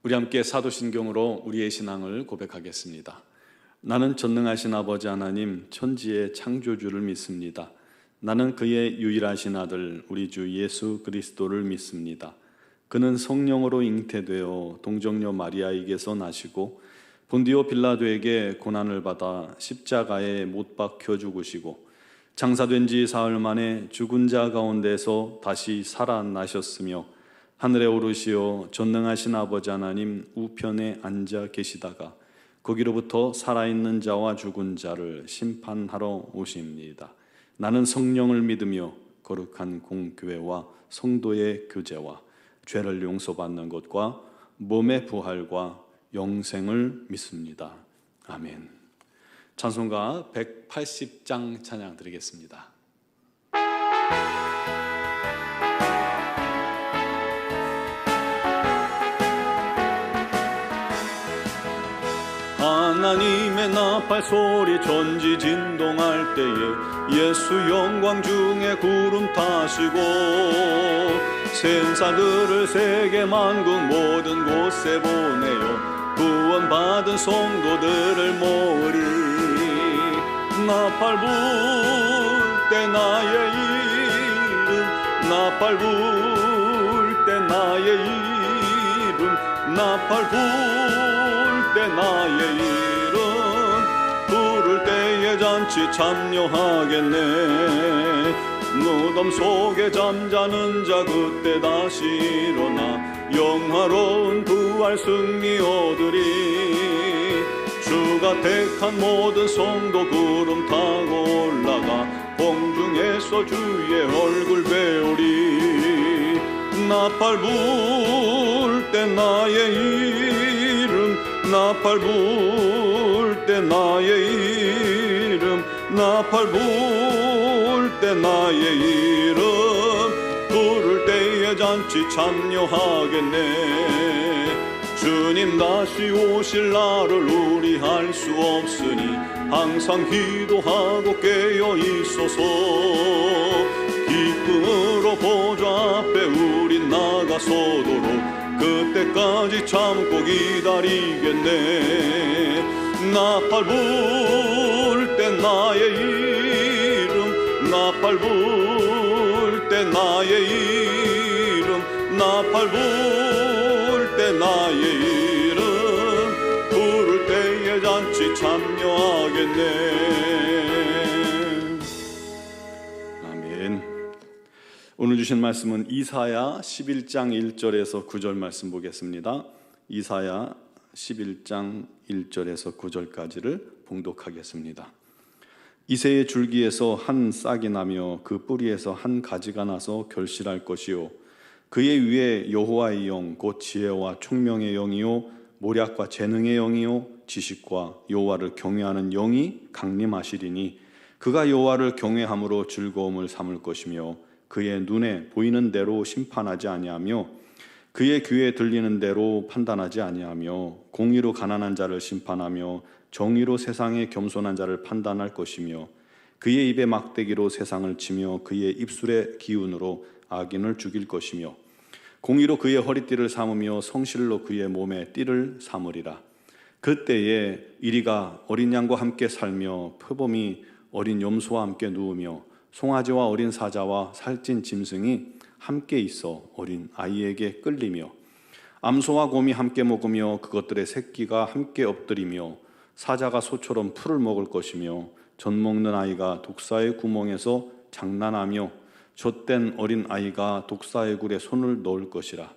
우리 함께 사도신경으로 우리의 신앙을 고백하겠습니다. 나는 전능하신 아버지 하나님 천지의 창조주를 믿습니다. 나는 그의 유일하신 아들 우리 주 예수 그리스도를 믿습니다. 그는 성령으로 잉태되어 동정녀 마리아에게서 나시고 본디오 빌라도에게 고난을 받아 십자가에 못 박혀 죽으시고 장사된 지 사흘 만에 죽은 자 가운데서 다시 살아나셨으며 하늘에 오르시어 전능하신 아버지 하나님 우편에 앉아 계시다가 거기로부터 살아있는 자와 죽은 자를 심판하러 오십니다. 나는 성령을 믿으며 거룩한 공교회와 성도의 교제와 죄를 용서받는 것과 몸의 부활과 영생을 믿습니다. 아멘. 찬송가 180장 찬양 드리겠습니다. 하나님의 나팔 소리 전지 진동할 때에 예수 영광 중에 구름 타시고 생사들을 세계 만국 모든 곳에 보내어 구원받은 성도들을 모으리. 나팔 불 때 나의 이름, 나팔 불 때 나의 이름, 나팔 불 때 나의 이름 부를 때에 잔치 참여하겠네. 무덤 속에 잠자는 자 그때 다시 일어나 영화로운 부활 승리 얻으리. 주가 택한 모든 성도 구름 타고 올라가 공중에서 주의 얼굴 배우리. 나팔 불 때 나의 이름, 나팔 불 때 나의 이름, 나팔 불 때 나의 이름 부를 때에 잔치 참여하겠네. 주님 다시 오실 날을 우리 알 수 없으니 항상 기도하고 깨어 있소서. 기쁨으로 보좌 앞에 우린 나가서도록 그때까지 참고 기다리겠네. 나팔 불 때 나의 이름, 나팔 불 때 나의 이름, 나팔 불 때 나의 이름 부를 때에 잔치 참여하겠네. 아멘. 오늘 주신 말씀은 이사야 11장 1절에서 9절 말씀 보겠습니다. 이사야 11장 1절에서 9절까지를 봉독하겠습니다. 이새의 줄기에서 한 싹이 나며 그 뿌리에서 한 가지가 나서 결실할 것이요 그의 위에 여호와의 영 곧 지혜와 총명의 영이요 모략과 재능의 영이요 지식과 여호와를 경외하는 영이 강림하시리니 그가 여호와를 경외함으로 즐거움을 삼을 것이며 그의 눈에 보이는 대로 심판하지 아니하며 그의 귀에 들리는 대로 판단하지 아니하며 공의로 가난한 자를 심판하며 정의로 세상의 겸손한 자를 판단할 것이며 그의 입에 막대기로 세상을 치며 그의 입술의 기운으로 악인을 죽일 것이며 공의로 그의 허리띠를 삼으며 성실로 그의 몸에 띠를 삼으리라. 그때에 이리가 어린 양과 함께 살며 표범이 어린 염소와 함께 누우며 송아지와 어린 사자와 살찐 짐승이 함께 있어 어린 아이에게 끌리며 암소와 곰이 함께 먹으며 그것들의 새끼가 함께 엎드리며 사자가 소처럼 풀을 먹을 것이며 젖 먹는 아이가 독사의 구멍에서 장난하며 젖된 어린 아이가 독사의 굴에 손을 넣을 것이라.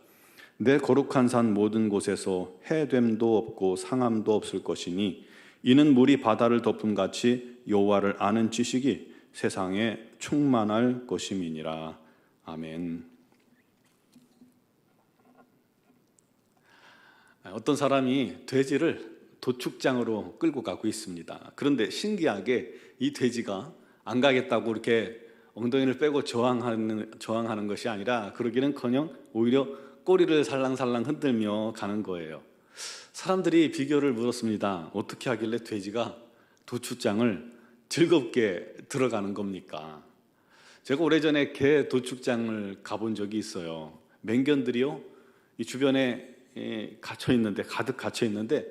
내 거룩한 산 모든 곳에서 해됨도 없고 상함도 없을 것이니 이는 물이 바다를 덮음같이 여호와를 아는 지식이 세상에 충만할 것임이니라. 아멘. 어떤 사람이 돼지를 도축장으로 끌고 가고 있습니다. 그런데 신기하게 이 돼지가 안 가겠다고 이렇게 엉덩이를 빼고 저항하는 것이 아니라 그러기는커녕 오히려 꼬리를 살랑살랑 흔들며 가는 거예요. 사람들이 비교를 물었습니다. 어떻게 하길래 돼지가 도축장을 즐겁게 들어가는 겁니까? 제가 오래전에 개 도축장을 가본 적이 있어요. 맹견들이요, 이 주변에 갇혀 있는데, 가득 갇혀 있는데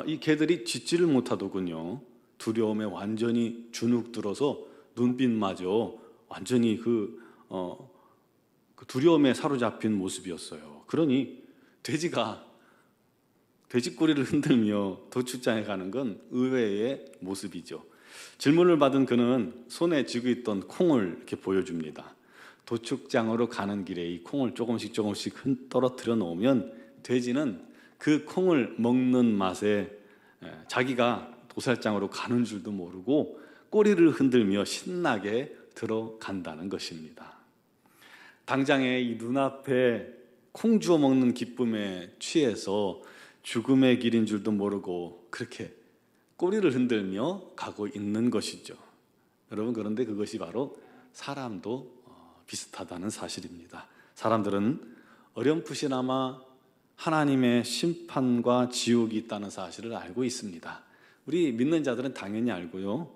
이 개들이 짖지를 못하더군요. 두려움에 완전히 주눅 들어서 눈빛마저 완전히 그 두려움에 사로잡힌 모습이었어요. 그러니 돼지가 돼지꼬리를 흔들며 도축장에 가는 건 의외의 모습이죠. 질문을 받은 그는 손에 쥐고 있던 콩을 이렇게 보여줍니다. 도축장으로 가는 길에 이 콩을 조금씩 떨어뜨려 놓으면 돼지는 그 콩을 먹는 맛에 자기가 도살장으로 가는 줄도 모르고 꼬리를 흔들며 신나게 들어간다는 것입니다. 당장에 이 눈앞에 콩 주워 먹는 기쁨에 취해서 죽음의 길인 줄도 모르고 그렇게 꼬리를 흔들며 가고 있는 것이죠. 여러분, 그런데 그것이 바로 사람도 비슷하다는 사실입니다. 사람들은 어렴풋이나마 하나님의 심판과 지옥이 있다는 사실을 알고 있습니다. 우리 믿는 자들은 당연히 알고요.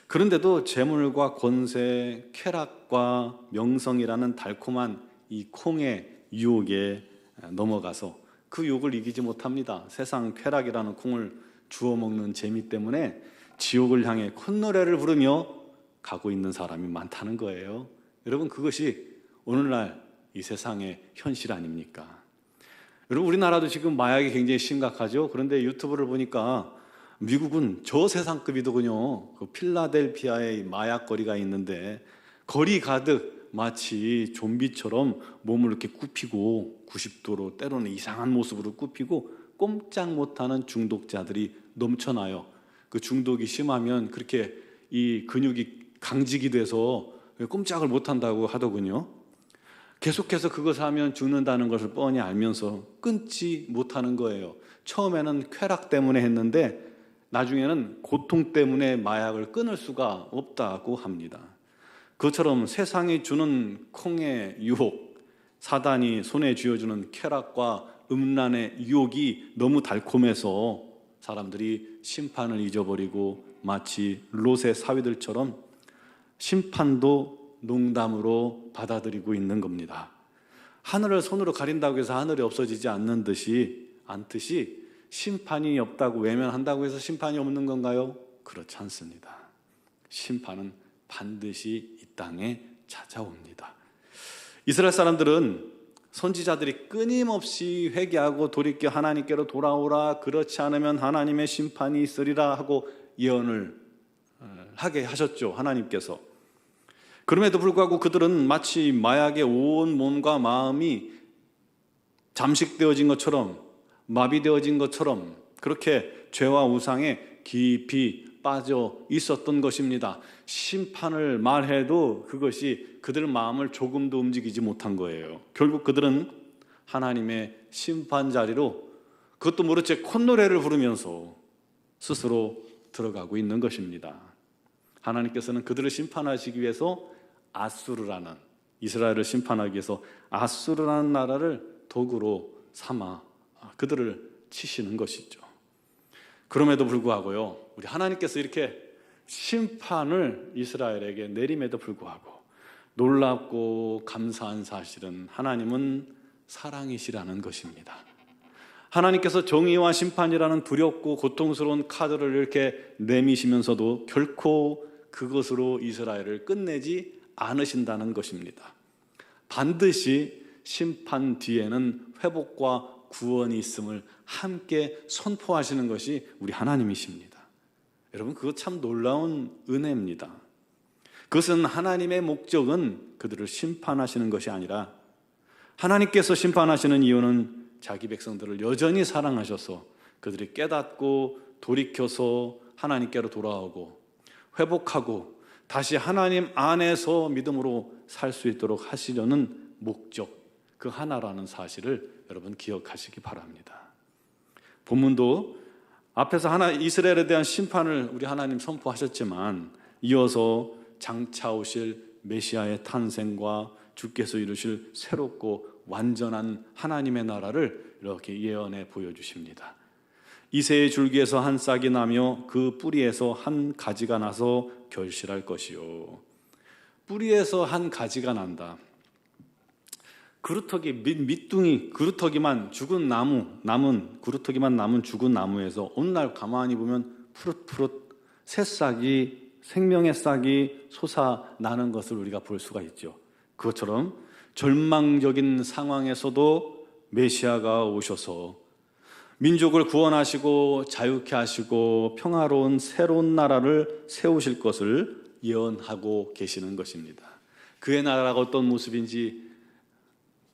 그런데도 재물과 권세, 쾌락과 명성이라는 달콤한 이 콩의 유혹에 넘어가서 그 유혹을 이기지 못합니다. 세상 쾌락이라는 콩을 주워 먹는 재미 때문에 지옥을 향해 콧노래를 부르며 가고 있는 사람이 많다는 거예요. 여러분, 그것이 오늘날 이 세상의 현실 아닙니까? 여러분, 우리나라도 지금 마약이 굉장히 심각하죠. 그런데 유튜브를 보니까 미국은 저세상급이더군요. 그 필라델피아에 마약거리가 있는데 거리 가득 마치 좀비처럼 몸을 이렇게 굽히고 90도로 때로는 이상한 모습으로 굽히고 꼼짝 못하는 중독자들이 넘쳐나요. 그 중독이 심하면 그렇게 이 근육이 강직이 돼서 꼼짝을 못한다고 하더군요. 계속해서 그것을 하면 죽는다는 것을 뻔히 알면서 끊지 못하는 거예요. 처음에는 쾌락 때문에 했는데 나중에는 고통 때문에 마약을 끊을 수가 없다고 합니다. 그것처럼 세상이 주는 콩의 유혹, 사단이 손에 쥐어주는 쾌락과 음란의 유혹이 너무 달콤해서 사람들이 심판을 잊어버리고 마치 롯의 사위들처럼 심판도 농담으로 받아들이고 있는 겁니다. 하늘을 손으로 가린다고 해서 하늘이 없어지지 않듯이 심판이 없다고 외면한다고 해서 심판이 없는 건가요? 그렇지 않습니다. 심판은 반드시 이 땅에 찾아옵니다. 이스라엘 사람들은 선지자들이 끊임없이 회개하고 돌이켜 하나님께로 돌아오라, 그렇지 않으면 하나님의 심판이 있으리라 하고 예언을 하게 하셨죠, 하나님께서. 그럼에도 불구하고 그들은 마치 마약에 온 몸과 마음이 잠식되어진 것처럼, 마비되어진 것처럼 그렇게 죄와 우상에 깊이 빠져 있었던 것입니다. 심판을 말해도 그것이 그들 마음을 조금도 움직이지 못한 거예요. 결국 그들은 하나님의 심판 자리로, 그것도 모른 채 콧노래를 부르면서 스스로 들어가고 있는 것입니다. 하나님께서는 그들을 심판하시기 위해서 아수르라는, 이스라엘을 심판하기 위해서 아수르라는 나라를 도구로 삼아 그들을 치시는 것이죠. 그럼에도 불구하고요, 우리 하나님께서 이렇게 심판을 이스라엘에게 내림에도 불구하고 놀랍고 감사한 사실은 하나님은 사랑이시라는 것입니다. 하나님께서 정의와 심판이라는 두렵고 고통스러운 카드를 이렇게 내미시면서도 결코 그것으로 이스라엘을 끝내지 않으신다는 것입니다. 반드시 심판 뒤에는 회복과 구원이 있음을 함께 선포하시는 것이 우리 하나님이십니다. 여러분, 그거 참 놀라운 은혜입니다. 그것은 하나님의 목적은 그들을 심판하시는 것이 아니라, 하나님께서 심판하시는 이유는 자기 백성들을 여전히 사랑하셔서 그들이 깨닫고 돌이켜서 하나님께로 돌아오고 회복하고 다시 하나님 안에서 믿음으로 살 수 있도록 하시려는 목적, 그 하나라는 사실을 여러분 기억하시기 바랍니다. 본문도 앞에서 이스라엘에 대한 심판을 우리 하나님 선포하셨지만 이어서 장차 오실 메시아의 탄생과 주께서 이루실 새롭고 완전한 하나님의 나라를 이렇게 예언해 보여주십니다. 이새의 줄기에서 한 싹이 나며 그 뿌리에서 한 가지가 나서 결실할 것이요. 뿌리에서 한 가지가 난다. 그루터기 밑둥이 그루터기만 죽은 나무 남은 그루터기만 남은 죽은 나무에서 어느 날 가만히 보면 푸릇푸릇 새싹이 생명의 싹이 솟아나는 것을 우리가 볼 수가 있죠. 그것처럼 절망적인 상황에서도 메시아가 오셔서 민족을 구원하시고 자유케 하시고 평화로운 새로운 나라를 세우실 것을 예언하고 계시는 것입니다. 그의 나라가 어떤 모습인지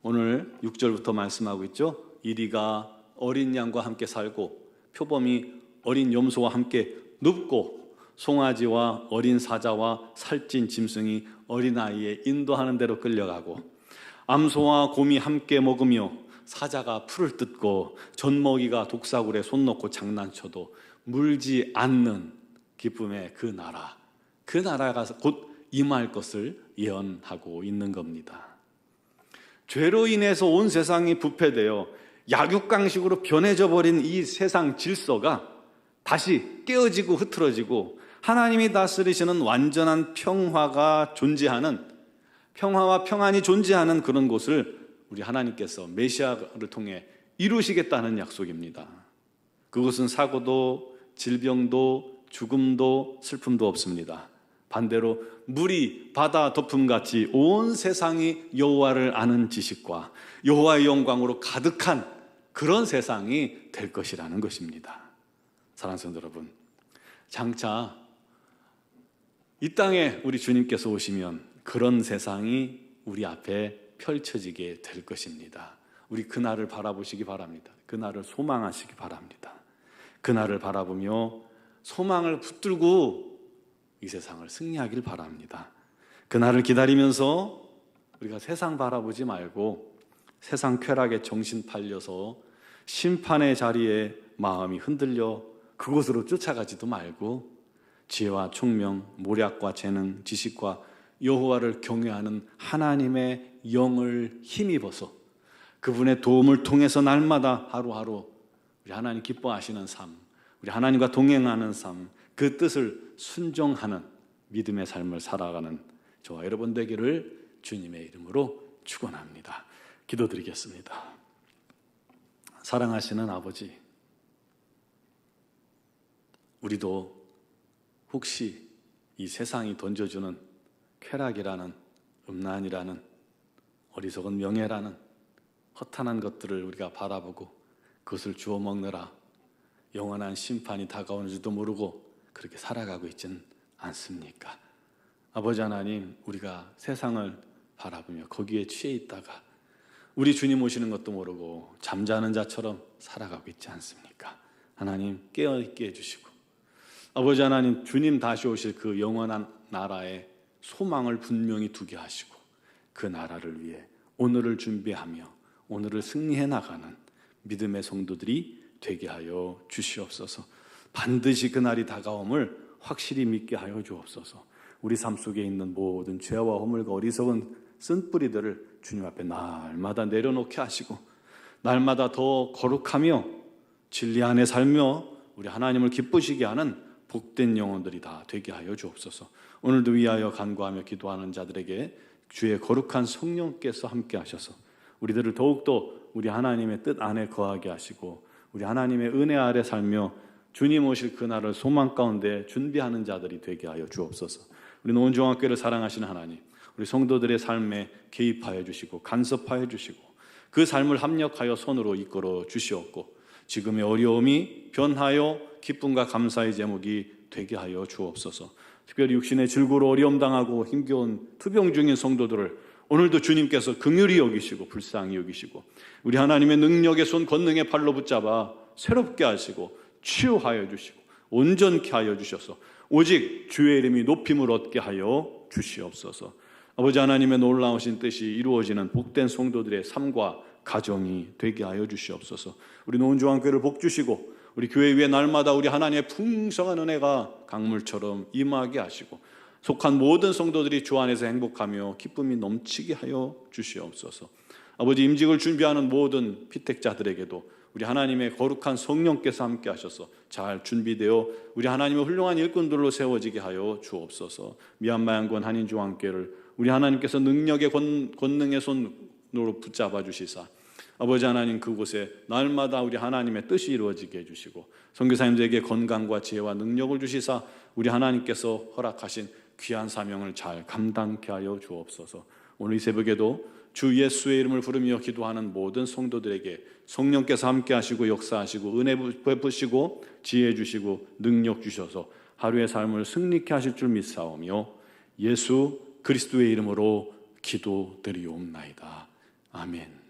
오늘 6절부터 말씀하고 있죠. 이리가 어린 양과 함께 살고 표범이 어린 염소와 함께 눕고 송아지와 어린 사자와 살찐 짐승이 어린아이의 인도하는 대로 끌려가고 암소와 곰이 함께 먹으며 사자가 풀을 뜯고 젖먹이가 독사굴에 손 놓고 장난쳐도 물지 않는 기쁨의 그 나라가 곧 임할 것을 예언하고 있는 겁니다. 죄로 인해서 온 세상이 부패되어 약육강식으로 변해져 버린 이 세상 질서가 다시 깨어지고 흐트러지고 하나님이 다스리시는 완전한 평화와 평안이 존재하는 그런 곳을 우리 하나님께서 메시아를 통해 이루시겠다는 약속입니다. 그것은 사고도 질병도 죽음도 슬픔도 없습니다. 반대로 물이 바다 덮음같이 온 세상이 여호와를 아는 지식과 여호와의 영광으로 가득한 그런 세상이 될 것이라는 것입니다. 사랑하는 성도 여러분, 장차 이 땅에 우리 주님께서 오시면 그런 세상이 우리 앞에 펼쳐지게 될 것입니다. 우리 그날을 바라보시기 바랍니다. 그날을 소망하시기 바랍니다. 그날을 바라보며 소망을 붙들고 이 세상을 승리하길 바랍니다. 그날을 기다리면서 우리가 세상 바라보지 말고 세상 쾌락에 정신 팔려서 심판의 자리에 마음이 흔들려 그곳으로 쫓아가지도 말고 지혜와 총명, 모략과 재능, 지식과 여호와를 경외하는 하나님의 영을 힘입어서 그분의 도움을 통해서 날마다 하루하루 우리 하나님 기뻐하시는 삶, 우리 하나님과 동행하는 삶, 그 뜻을 순종하는 믿음의 삶을 살아가는 저와 여러분 되기를 주님의 이름으로 축원합니다. 기도드리겠습니다. 사랑하시는 아버지, 우리도 혹시 이 세상이 던져주는 쾌락이라는 음란이라는 어리석은 명예라는 허탄한 것들을 우리가 바라보고 그것을 주워 먹느라 영원한 심판이 다가오는 줄도 모르고 그렇게 살아가고 있지는 않습니까? 아버지 하나님, 우리가 세상을 바라보며 거기에 취해 있다가 우리 주님 오시는 것도 모르고 잠자는 자처럼 살아가고 있지 않습니까? 하나님, 깨어있게 해주시고 아버지 하나님, 주님 다시 오실 그 영원한 나라에 소망을 분명히 두게 하시고 그 나라를 위해 오늘을 준비하며 오늘을 승리해 나가는 믿음의 성도들이 되게 하여 주시옵소서. 반드시 그날이 다가옴을 확실히 믿게 하여 주옵소서. 우리 삶 속에 있는 모든 죄와 허물과 어리석은 쓴뿌리들을 주님 앞에 날마다 내려놓게 하시고 날마다 더 거룩하며 진리 안에 살며 우리 하나님을 기쁘시게 하는 복된 영혼들이 다 되게 하여 주옵소서. 오늘도 위하여 간구하며 기도하는 자들에게 주의 거룩한 성령께서 함께 하셔서 우리들을 더욱더 우리 하나님의 뜻 안에 거하게 하시고 우리 하나님의 은혜 아래 살며 주님 오실 그날을 소망 가운데 준비하는 자들이 되게 하여 주옵소서. 우리 노원중앙교회를 사랑하시는 하나님, 우리 성도들의 삶에 개입하여 주시고 간섭하여 주시고 그 삶을 합력하여 손으로 이끌어 주시옵고 지금의 어려움이 변하여 기쁨과 감사의 제목이 되게 하여 주옵소서. 특별히 육신의 질고로 어려움 당하고 힘겨운 투병 중인 성도들을 오늘도 주님께서 긍휼히 여기시고 불쌍히 여기시고 우리 하나님의 능력의 손 권능의 팔로 붙잡아 새롭게 하시고 치유하여 주시고 온전케 하여 주셔서 오직 주의 이름이 높임을 얻게 하여 주시옵소서. 아버지 하나님의 놀라우신 뜻이 이루어지는 복된 성도들의 삶과 가정이 되게 하여 주시옵소서. 우리 노원중앙교회를 복 주시고 우리 교회 위에 날마다 우리 하나님의 풍성한 은혜가 강물처럼 임하게 하시고 속한 모든 성도들이 주 안에서 행복하며 기쁨이 넘치게 하여 주시옵소서. 아버지, 임직을 준비하는 모든 피택자들에게도 우리 하나님의 거룩한 성령께서 함께 하셔서 잘 준비되어 우리 하나님의 훌륭한 일꾼들로 세워지게 하여 주옵소서. 미얀마 양권 한인중앙교회를 우리 하나님께서 능력의 권능의 손 손으로 붙잡아 주시사 아버지 하나님 그곳에 날마다 우리 하나님의 뜻이 이루어지게 해주시고 선교사님들에게 건강과 지혜와 능력을 주시사 우리 하나님께서 허락하신 귀한 사명을 잘 감당케 하여 주옵소서. 오늘 이 새벽에도 주 예수의 이름을 부르며 기도하는 모든 성도들에게 성령께서 함께 하시고 역사하시고 은혜 베푸시고 지혜 주시고 능력 주셔서 하루의 삶을 승리케 하실 줄 믿사오며 예수 그리스도의 이름으로 기도드리옵나이다. 아멘.